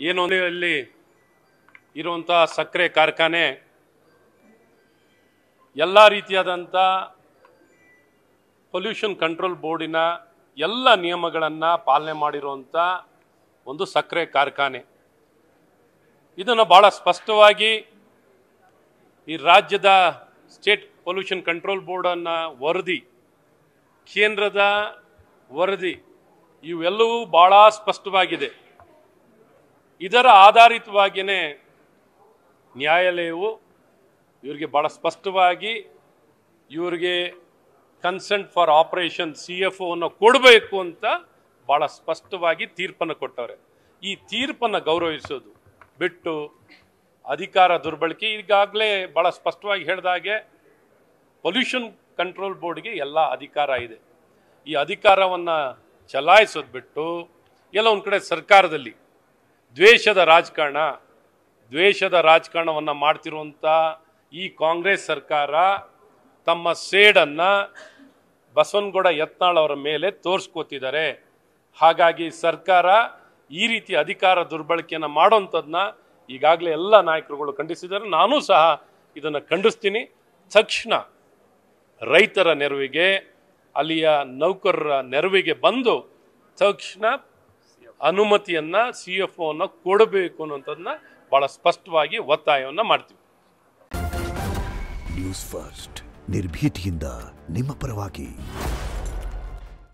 ಏನು ಅಂದರೆ ಅಲ್ಲಿ ಇರುವಂಥ ಸಕ್ಕರೆ ಕಾರ್ಖಾನೆ ಎಲ್ಲ ರೀತಿಯಾದಂಥ ಪೊಲ್ಯೂಷನ್ ಕಂಟ್ರೋಲ್ ಬೋರ್ಡಿನ ಎಲ್ಲ ನಿಯಮಗಳನ್ನು ಪಾಲನೆ ಮಾಡಿರುವಂಥ ಒಂದು ಸಕ್ಕರೆ ಕಾರ್ಖಾನೆ. ಇದನ್ನು ಭಾಳ ಸ್ಪಷ್ಟವಾಗಿ ಈ ರಾಜ್ಯದ ಸ್ಟೇಟ್ ಪೊಲ್ಯೂಷನ್ ಕಂಟ್ರೋಲ್ ಬೋರ್ಡನ್ನು ವರದಿ, ಕೇಂದ್ರದ ವರದಿ ಇವೆಲ್ಲವೂ ಭಾಳ ಸ್ಪಷ್ಟವಾಗಿದೆ. ಇದರ ಆಧಾರಿತವಾಗಿಯೇ ನ್ಯಾಯಾಲಯವು ಇವರಿಗೆ ಭಾಳ ಸ್ಪಷ್ಟವಾಗಿ ಇವರಿಗೆ ಕನ್ಸೆಂಟ್ ಫಾರ್ ಆಪರೇಷನ್ CFOವನ್ನು ಕೊಡಬೇಕು ಅಂತ ಭಾಳ ಸ್ಪಷ್ಟವಾಗಿ ತೀರ್ಪನ್ನು ಕೊಟ್ಟವ್ರೆ. ಈ ತೀರ್ಪನ್ನು ಗೌರವಿಸೋದು ಬಿಟ್ಟು ಅಧಿಕಾರ ದುರ್ಬಳಕೆ, ಈಗಾಗಲೇ ಭಾಳ ಸ್ಪಷ್ಟವಾಗಿ ಹೇಳಿದಾಗೆ ಪೊಲ್ಯೂಷನ್ ಕಂಟ್ರೋಲ್ ಬೋರ್ಡ್ಗೆ ಎಲ್ಲ ಅಧಿಕಾರ ಇದೆ. ಈ ಅಧಿಕಾರವನ್ನು ಚಲಾಯಿಸೋದು ಬಿಟ್ಟು ಎಲ್ಲ ಒಂದು ಕಡೆ ಸರ್ಕಾರದಲ್ಲಿ ದ್ವೇಷದ ರಾಜಕಾರಣವನ್ನು ಮಾಡ್ತಿರುವಂಥ ಈ ಕಾಂಗ್ರೆಸ್ ಸರ್ಕಾರ ತಮ್ಮ ಸೇಡನ್ನು ಬಸವನಗೌಡ ಯತ್ನಾಳ್ ಅವರ ಮೇಲೆ ತೋರಿಸ್ಕೋತಿದ್ದಾರೆ. ಹಾಗಾಗಿ ಸರ್ಕಾರ ಈ ರೀತಿ ಅಧಿಕಾರ ದುರ್ಬಳಕೆಯನ್ನು ಮಾಡೋಂಥದ್ದನ್ನ ಈಗಾಗಲೇ ಎಲ್ಲ ನಾಯಕರುಗಳು ಖಂಡಿಸಿದ್ದಾರೆ. ನಾನೂ ಸಹ ಇದನ್ನು ಖಂಡಿಸ್ತೀನಿ. ತಕ್ಷಣ ರೈತರ ನೆರವಿಗೆ, ಅಲ್ಲಿಯ ನೌಕರರ ನೆರವಿಗೆ ಬಂದು ತಕ್ಷಣ ಅನುಮತಿಯನ್ನು CFOವನ್ನು ಕೊಡಬೇಕು ಅನ್ನೋಂಥದ್ದನ್ನ ಭಾಳ ಸ್ಪಷ್ಟವಾಗಿ ಒತ್ತಾಯವನ್ನು ಮಾಡ್ತೀವಿ. ನ್ಯೂಸ್ ಫಸ್ಟ್ ನಿರ್ಭೀತಿಯಿಂದ ನಿಮ್ಮ ಪರವಾಗಿ.